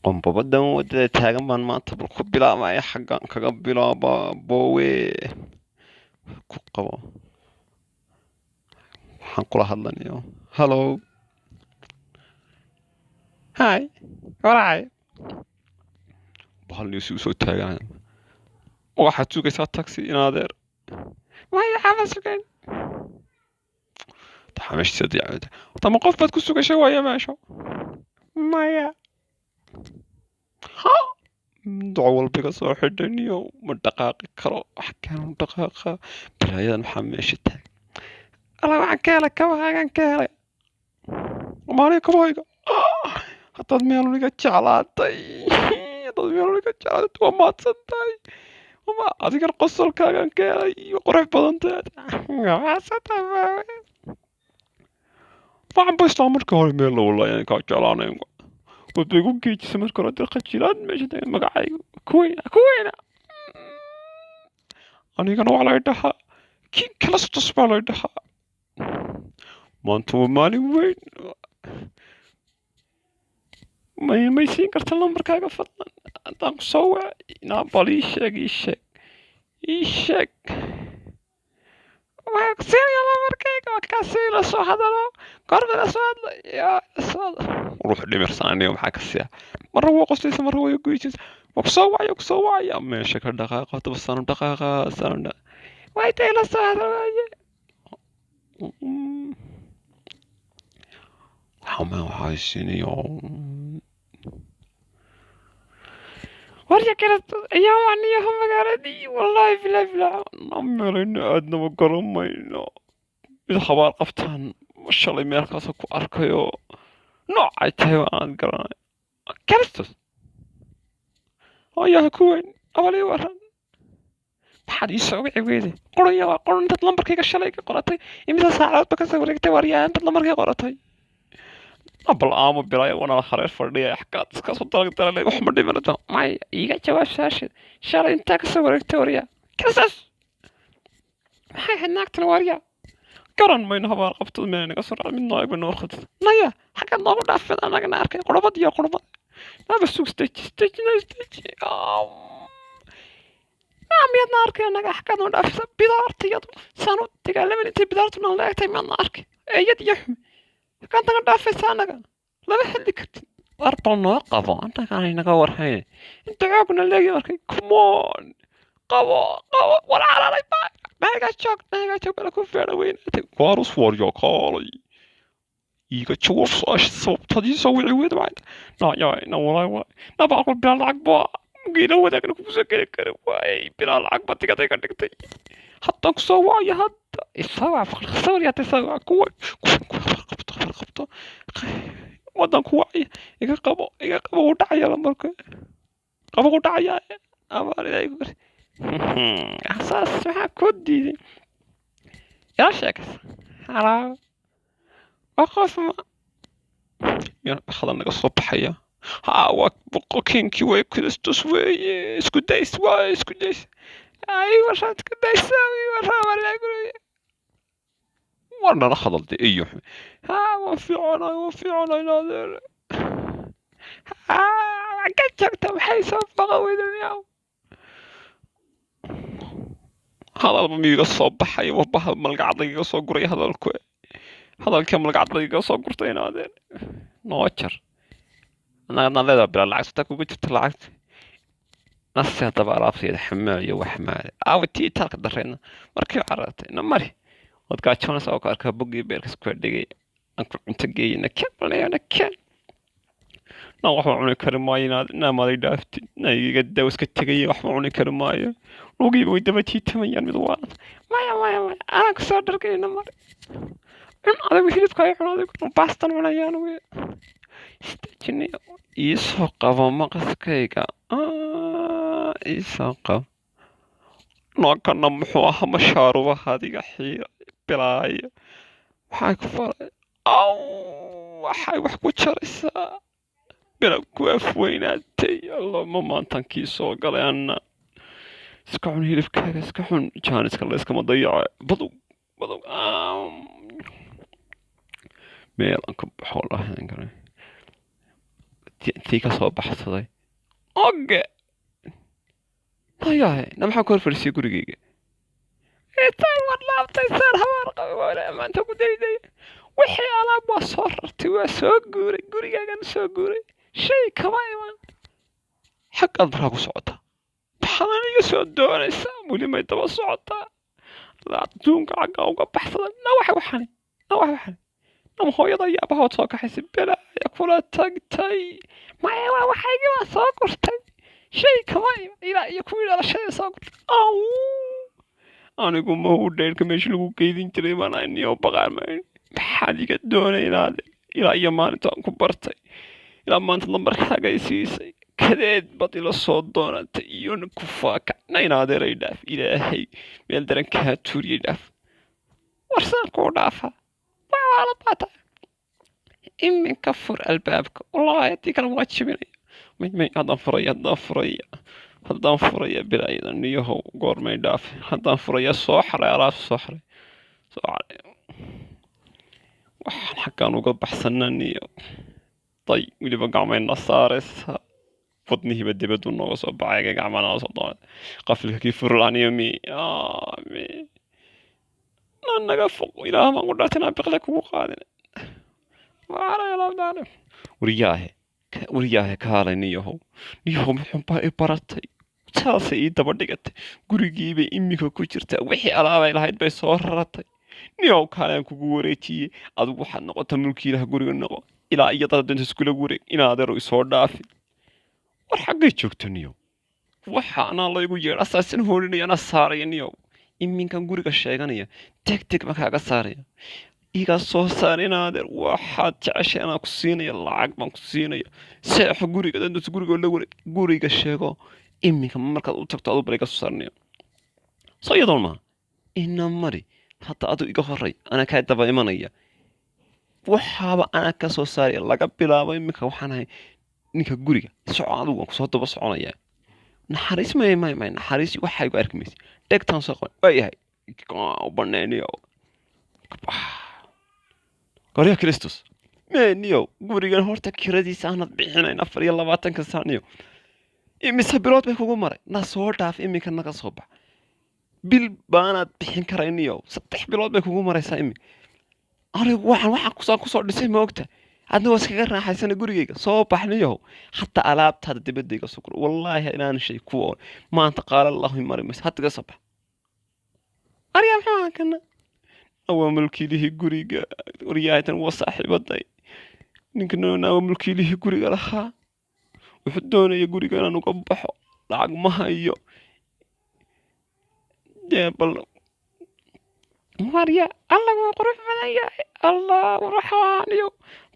qombabadan wadada taagan baan maanta bal ku bilaabaya xaggan kaga bilaaba boowe ku qabo waxaan kula hadlanayo hallow hi waraacay bahal niyuusi usoo taagan waxaad sugaysaa taxi in adeer maya xama sugayn taxamashtiisa diyacada tama qof baad ku sugashay waaya meesha maya ha doc walbiga soo xidhaniyo ma dhaqaaqi karo wax kaanu dhaqaaqa balaayadan maxaa meesha taag alla waxaan ka helay kabahaagan ka helay maaniga kabahayga haddaad meeluniga jeclaatay haddaad meeluniga jeclaatay waa mahadsan tahay ama adigan qosolkaagan ka helay iyo qurux badanteed mahadsan tahay waxaan ba isla marka hore meel la walaayaan kaa jeclaanayn wadda igu geejisa marka hore dirqa jilaan meesha tagan magacaygu kuweyna anigana waa lay dhahaa kii kala stos baa lay dhahaa maanta waa maalin weyn may siin karta lambarkaaga fadlan haddaan ku soo waca inaa bal ii sheeg waa ku siinaya lambarkayga waa kaasii la soo hadalo goorma la soo hadla ruux dhimirsananiyo maxaa ka siya marra waa qoslaysa marra waa goysiisa waa ku soo wacaya meesha ka dhaqaaqa hadaba saanu dhaqaaqa waa intay la soo hadla waaye waxaa siinayo warya kale ayaa waniyaha magaaladii wallaahi bilaa nameelayno aadnaba garamayno mid habaar qabtaan shalay meelkaasa ku arkayo noocay tahay aan garanay karistos ayaha ku weyn abalii waran maxaad ii soo wici weyde qoraya waa qoran intaad lambarkayga shalay ka qoratay imisa saacadoodba kasoo wareegtay waryaa intaad lambarkay qoratay bal aamo bilaya wanaa hareer fadhiya xakaad iskaasoo dalagdalalay wax ma dhimanado maya iiga jawaab saashid shalay intaa kasoo wareegtay waryaa karistos maxay ahayd naagtana waryaa garan mayno habaar qabtad meel naga soo raacay mid noo eegba noo khadid naya xaggaad noogu dhaafeed anagana arkay qurabad iyo qurabad naaba sug stage miyaadna arkay anaga xaggaad noo dhaafisa bidaartiyadu saan u dagaalaman intay bidaartu naan la egtay miyaadna arkay eeyad iyo xumi xaggaad naga dhaafaysa anaga lama xilli kartid war bal noo qabo annaga aanay naga warhayn inta xoogna leegi arkay kumoon qabo war cararay baa naga joog bala ku feera weynaatay waarus waryo kaalay iiga jawaab su-aasha sababtadii soo wici weyd maanta na walaa na baaqul bilaa lacag baa geela wadaagna kugu soo geli kara waayay bilaa lacag baa tigaday ka dhigtay haddaan ku soo wacayo hadda isagaa faqrsawir yaata isagaa kuwa qabto wadan ku wacaya iga qabo u dhacaya lambarka qabo u dhacaya abaariday saas maxaa koo diiday ila sheekas halaa waa qof ma hadal naga soo baxaya waa boqolkiinkii way kristos weeye isku days ay warshad isku daysa war nala hadalday iyo waan fiicanay naadeer ka joogta maxay soo baqa weydanayaa hadalba miiga soo baxay warbahal malgacadayga soo guray hadalkii malgacadayga soo gurtay inaadeen noo jar annagadna leedaa bilaa lacag sataa kuga jirta lacagta nasi haddaba alaabteeda xamaal iyo waxmaale aawa tii taalka darreedna markii carartay na mari waad gaajoonaysa oo ka arkaa boggii beerkas ku dhigay aan ku cunto geeyay nakeen na waxba cuni kari maayo inaa maaday dhaaftid na iga daw iska tegaya waxba cuni kari maayo lugiiba way daba jiitamayaan mid waana maya anaan kusoo dhargayna mari cun adigu hilibka ay cun adigu baastan cunayaan wey istajiniyo iisoo qabo maqaskayga iisoo qabo nookana muxuu ahaa mashaarubaha adiga xiira bilaaya waxay ku faray waxay wax ku jaraysaa bilab ku afweynaatay allama maantankii soo galay anna iska cun hilibkaaga iska xun jaaniska layskama dayaco badow meel aan ka baxo lahayn karay tii ka soo baxsaday oge hayahe na maxaa ku horfadhisay gurigayga intay war laabtay saan habaar qabay wala maanta ku dayday wixii alaab waa soo rartay waa soo guuray gurigaagan soo guuray shay kama iman xaggaad maraa ku socotaa maxaad aniga soo doonaysaa weli may daba socotaa adduunka xaggaa uga baxsaday na waxay nama hooyada iyo abahood soo kaxaysay belaaya kula tagtay maya waa waxaygii baa soo gurtay shay kama iman ilaa iyo kuwii dhalashadii soo gurtay anigu ma u dheerka meesha lagu keydin jiray baan aniyo baqaamayn maxaad iga doonaynaade ilaa iyo maalintaan ku bartay ilaa maanta lambarkaaga i siisay kadeed bad ila soo doonatay iyona ku faakacna inaadeeray dhaaf ilaahay meel daran kaa tuuriyay dhaaf warsaan kuu dhaafaa waa la baataa iminka fur albaabka wallaahi haddii kale waa jibinaya may haddaan furaya bilaayadan niyahow goormay dhaaf haddaan furaya soo xaray alaab soo xaray waxaan xaggaan uga baxsanaa niyo day weliba gacmayna saaraysa wadnihiiba dibaddu nooga soo baxay gacmana soo doonay qafilka kii furlaaniyo mi naga foq ilaah maan ku dhaatinaa biqle kugu qaadin wariyaahe kaalay niyahow muxuunbaa i baratay saasay ii daba dhigatay gurigiibay imika ku jirtaa wixii alaabay lahayd bay soo raratay niyow kaalaan kugu wareejiyey adigu waxaad noqota mulkiilaha guriga noqo ilaa iyo dad dinta iskula wareeg inaadeero isoo dhaafi war xaggay joogto niyow waxa anaa laygu yeedha asaasan hoolinaya anaa saaraya niyow iminkan guriga sheeganaya degdeg ma kaaga saaraya iga soo saar inaadeer waxaad jeceshay anaa ku siinaya lacag baan ku siinaya seexo guriga dadinta guriga la wareeg guriga sheego iminka markaad u tagto adu bal iga soo saarnayo soo iyadoon maa ina mari hadda adu iga horay anaa kaa daba imanaya waxaaba anaa ka soo saaraya laga bilaabo iminka waxaan ahay ninka guriga soco adigu waan kusoo daba soconayaa naxariis may naxariis waxaygu arki maysa dhegtaan soo qaban waayahay u banayniyo gorya kristus meeniyo gurigan horta kiradiisa aanad bixinayn 24 saaniyo imise bilood bay kugu maray na soo dhaaf iminka naga soo bax bil baanaad bixin karayniyo 3 bilood bay kugu maraysaa iminka anigu waxaan kusoo dhisay ma ogta adna waa iskaga raaxaysana gurigayga soo baxniyo hatta alaabtaada dibadayga sukur wallaahi inaan shay ku oon maanta qaala allahu mari mas hadda ka sabax ariya maxaa kana awa mulkiilihii guriga wariyaadan waa saaxiibaday ninkana waa mulkiilihii guriga lahaa wuxuu doonaya guriga inaan uga baxo lacag ma hayo bal mariya allah waa qurux badan yahay allah waraxaaniyo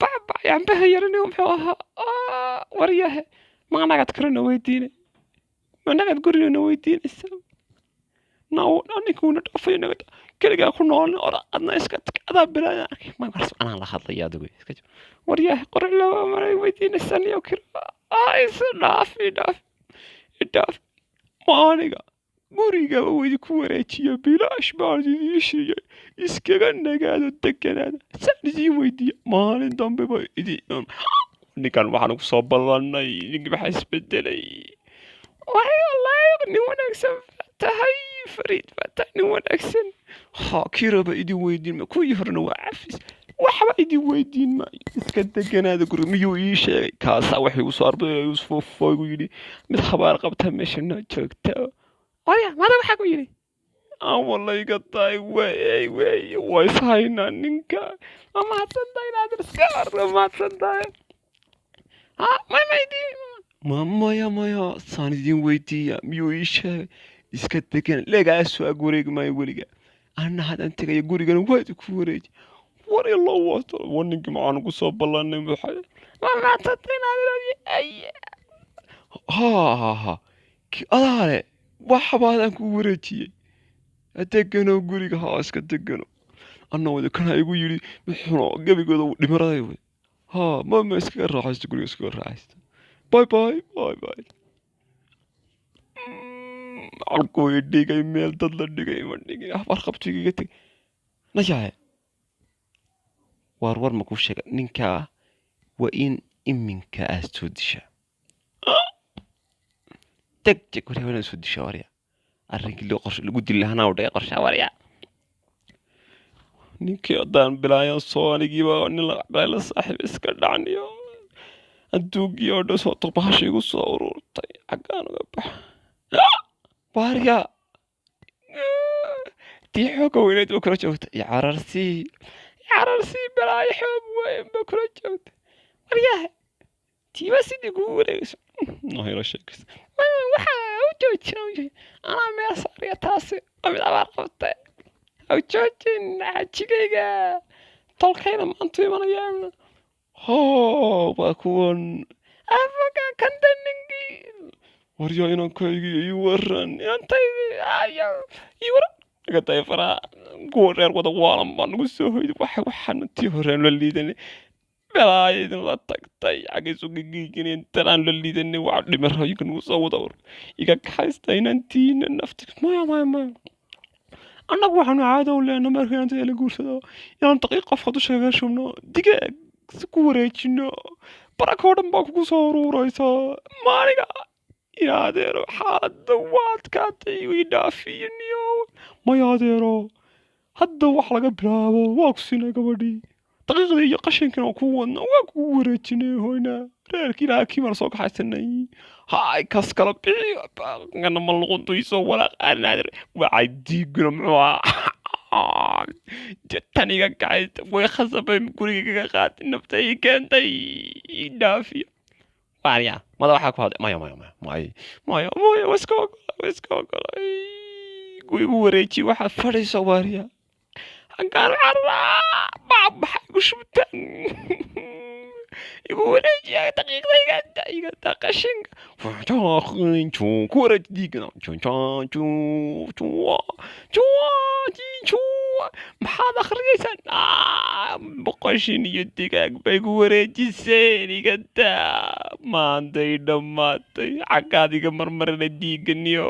baba yaan bahayarniyo muxuu ahaa wariyahe ma nagad karana weydiinay ma nagad gurina weydiinaysa ninkuna dhaafay nagad kaligaa ku nool adna iska adaa bilaaya ma garso anaa la hadlaya adigu iska wariyahe qurux loo maray weydiinaysan iyo kira is dhaaf maaniga guriga wadi ku wareejiyo bilaash baan idin sheegay iskaga nagaado deganaada saadisiin weydiiya maalin dambe ba idin ninkan waxaan ku soo ballanay ninka waxa isbedelay waxay allah nin wanaagsan tahay fariid bata nin wanaagsan kiraba idin weydiin ma ku yirna waa cafis waxba idin weydiin ma iska deganaada guriga miyuu ii sheegay kaasa waxay u soo arbay Yuusuf foogu yiri mid khabaar qabta meesha noo joogta ويا ماذا بحكوا يلي؟ والله يقطعي واي صاينا ننكا ما تصدقين هذا السكار ما تصدقين ما يدي ماما صاني دين ويدي ميو إيشا إسكتكين لقى أسوأ قريق ما يقولي أنا هذا أنت يا قريق أنا وايد كوريج وري الله واسطة ونك معانا قصاب الله إنه بحاجة ما تصدقين هذا أي ها أنا waxbaadan ku wareejiyay adeegano guriga haaska degano annoo kana igu yiri wuxuu gabigooda dhimaraday mama iska raaxaysto guriga iska raaxaysto bye alko dhigay meel dad la dhigay ma dhigay afar qabtiga tag najaay war ma ku sheegay ninka waa in iminka aad soo dishaa degdeg waryaa waa inaad soo dishaa waryaa arrinkii lagu dili lahaana u dhigay qorshaa waryaa ninkii haddaan bilaayan soo anigiiba nin la saaxiib iska dhacniyo adduunkii oo dhan soo turbahasha igu soo ururtay xaggaan uga baxa waryaa tii xooga weyneed ba kula joogta iyo cararsii balaayo xoog weyn ba kula joogta waryaha tiiba sidii kugu wareegayso nohayla sheekaysa waxaa u joojin anaa meel saariya taasi waa mid abaar qabtay ha u joojin xajigayga tolkayna maantu imanayaan waa kuwan afaga kandaninkii waryaa inankaygii ii waran inantaydii ii waran nagatay faraa kuwa reer wada waalan baa nagu soo hoyday waxaan tii horeen la liidanay balaayadin la tagtay xagaysu gagiigin intaan la liidanay waa dhimarooyinka nagu soo wada war iga kaxaysta inantiina nafti maya annagu waxaanu caado u leenahay markii inanta la guursado inaan daqiiq qof dusha kaga shubno digaag si ku wareejino barakoo dhan baa kugu soo ururaysa maaniga ina adeero xaaladda waadkaatay ii dhaafiyaniyo maya adeero hadda wax laga bilaabo waa ku siinay gabadhii daqiiqdii iyo qashinkan oo ku wadna waa kugu wareejinay hoyna reerkii ilaaha kiimaan soo kaxaysanay haay kas kala bixi ngana ma luquntuysoo walaaqaan adeer waxay diiguna muxuu ahaa tan iga kacaysa way khasabay guriga kaga qaatay nafta ii keentay ii dhaafiyo waaryaa mada waxaa ku hadlay maya iska ogola igu wareeji waxaad fadhayso waaryaa hankaan carraa baxay igu shubtaan igu wareejiya daqiiqda igata qashinka ku wareeji diigana maxaad akhriyaysaan boqoshin iyo digaag bay igu wareejiseen igata maantay dhammaatay xaggaad iga marmarina diiganiyo